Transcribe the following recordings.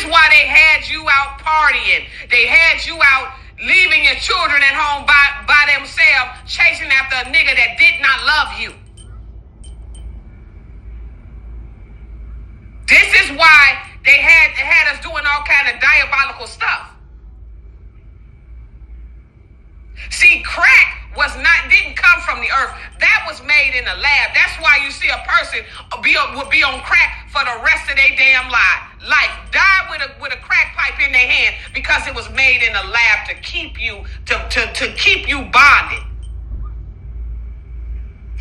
why they had you out partying. They had you out leaving your children at home by themselves, chasing after a nigga that did not love you. This is why they had us doing all kind of diabolical stuff. See, crack didn't come from the earth. That was made in a lab. That's why you see a person would be on crack for the rest of their damn life. Die with a crack pipe in their hand because it was made in a lab to keep you to keep you bonded.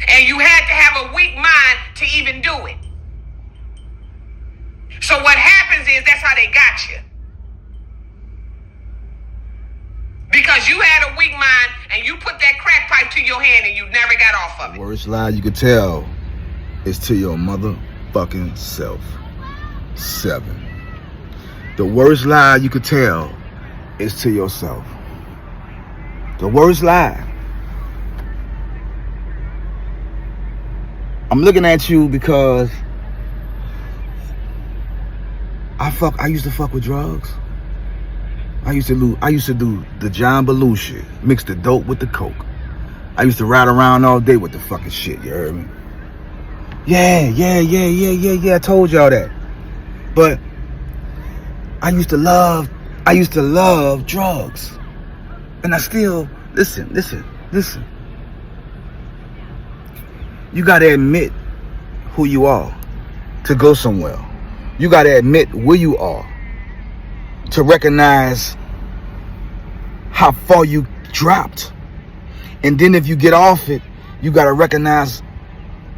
And you had to have a weak mind to even do it. So what happens is that's how they got you. Because you had a weak mind and you put that crack pipe to your hand and you never got off of it. The worst lie you could tell is to your motherfucking self. 7. The worst lie you could tell is to yourself. The worst lie. I'm looking at you because I used to fuck with drugs. I used to do the John Bellew shit. Mix the dope with the coke. I used to ride around all day with the fucking shit, you heard me? Yeah, I told y'all that. But I used to love drugs. And I still, listen. You gotta admit who you are to go somewhere. You gotta admit where you are to recognize how far you dropped. And then if you get off it, you got to recognize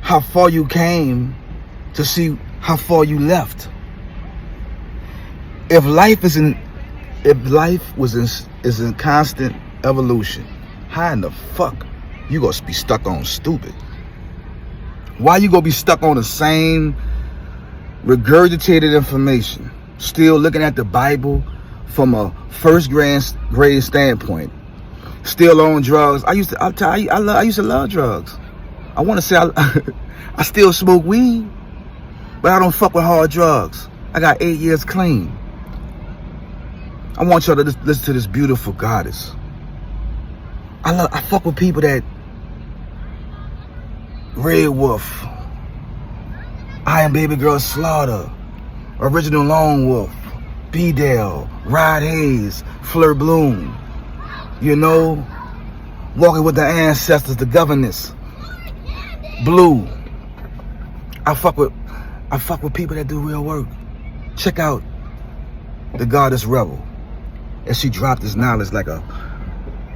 how far you came to see how far you left. If life is in constant evolution, how in the fuck you gonna be stuck on stupid? Why you gonna be stuck on the same regurgitated information? Still looking at the Bible from a first grade standpoint. Still on drugs. I used to love drugs. I want to say I still smoke weed, but I don't fuck with hard drugs. I got 8 years clean. I want y'all to listen to this beautiful goddess. I fuck with people that Red Wolf, Iron Baby Girl Slaughter, Original Lone Wolf, B-Dale, Rod Hayes, Fleur Bloom, you know, Walking with the Ancestors, The Governess, Blue. I fuck with people that do real work. Check out the Goddess Rebel, and she dropped this knowledge like a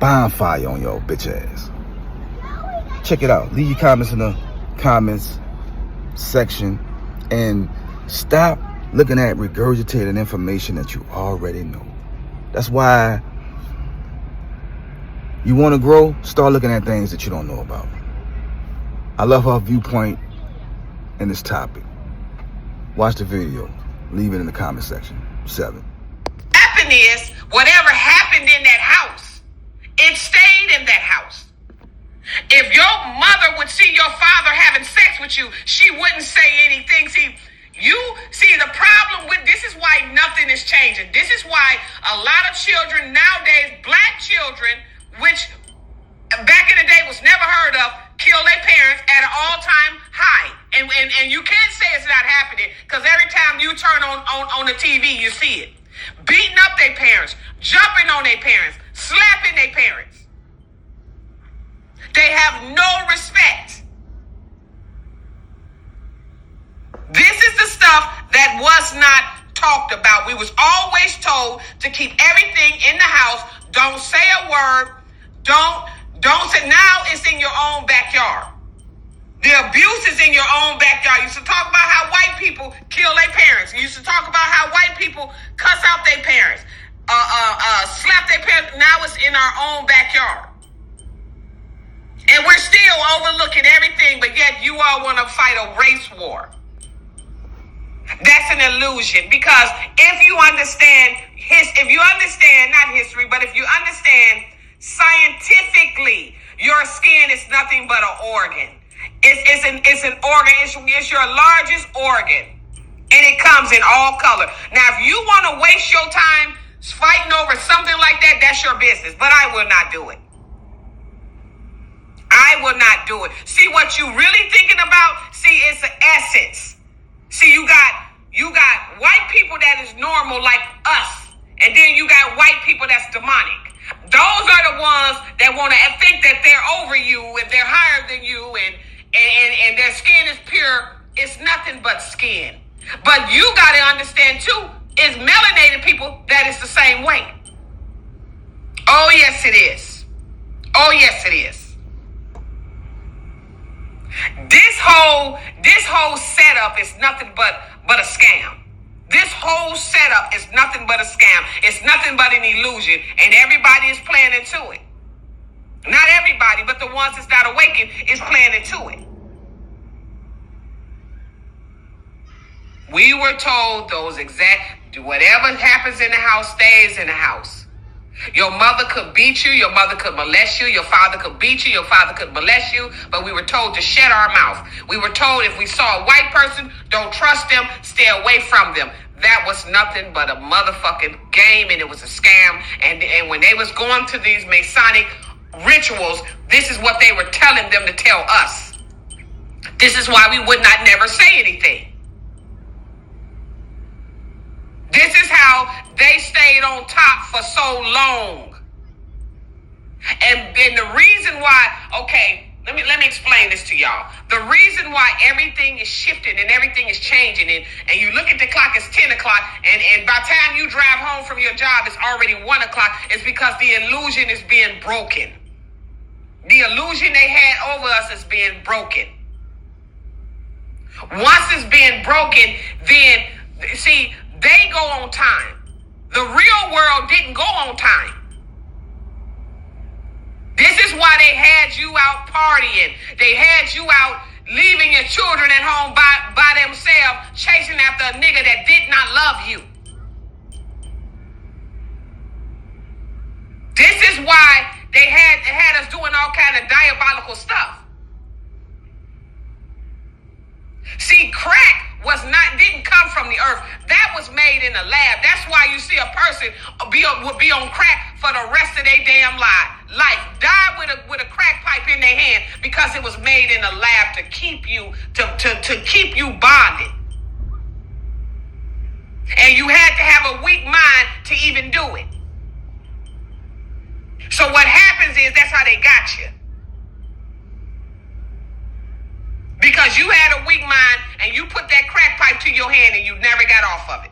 bonfire on your bitch ass. Check it out. Leave your comments in the comments section and stop looking at regurgitated information that you already know. That's why you want to grow, start looking at things that you don't know about. I love her viewpoint in this topic. Watch the video. Leave it in the comment section. 7. Happened is, whatever happened in that house, it stayed in that house. If your mother would see your father having sex with you, she wouldn't say anything. See, the problem with this is why nothing is changing. This is why a lot of children nowadays, black children, which back in the day was never heard of, kill their parents at an all-time high. And you can't say it's not happening because every time you turn on the TV, you see it. Beating up their parents, jumping on their parents, slapping their parents. They have no respect. This is the stuff that was not talked about. We was always told to keep everything in the house. Don't say a word. Don't say. Now it's in your own backyard. The abuse is in your own backyard. You used to talk about how white people kill their parents. You used to talk about how white people cuss out their parents, slap their parents. Now it's in our own backyard. And we're still overlooking everything, but yet you all want to fight a race war. That's an illusion, because if you understand not history, but if you understand scientifically, your skin is nothing but an organ. It's an organ. It's your largest organ, and it comes comes in all color. Now, if you want to waste your time fighting over something like that, that's your business. But I will not do it. I will not do it. See, what you really thinking about, see, it's the essence. See, you got white people that is normal like us. And then you got white people that's demonic. Those are the ones that want to think that they're over you and they're higher than you and their skin is pure. It's nothing but skin. But you got to understand too, it's melanated people that is the same way. Oh, yes, it is. Oh, yes, it is. This whole setup is nothing but a scam. This whole setup is nothing but a scam. It's nothing but an illusion, and everybody is playing into it. Not everybody, but the ones that's not awakened is playing into it. We were told whatever happens in the house stays in the house. Your mother could beat you, your mother could molest you, your father could beat you, your father could molest you, but we were told to shut our mouth. We were told if we saw a white person, don't trust them, stay away from them. That was nothing but a motherfucking game, and it was a scam. And when they was going to these Masonic rituals, this is what they were telling them to tell us. This is why we would not never say anything. This is how they stayed on top for so long. And the reason why, okay, let me explain this to y'all. The reason why everything is shifting and everything is changing, and you look at the clock, it's 10 o'clock, and by the time you drive home from your job, it's already 1 o'clock, is because the illusion is being broken. The illusion they had over us is being broken. Once it's being broken, then, see, they go on time. The real world didn't go on time. This is why they had you out partying. They had you out leaving your children at home by themselves, chasing after a nigga that did not love you. This is why they had us doing all kind of diabolical stuff. See, crack didn't come from the earth. That was made in a lab. That's why you see a person would be on crack for the rest of their damn life. Die with a crack pipe in their hand because it was made in a lab to keep you to keep you bonded. And you had to have a weak mind to even do it. So what happens is that's how they got you. Because you had a weak mind and you put that crack pipe to your hand and you never got off of it.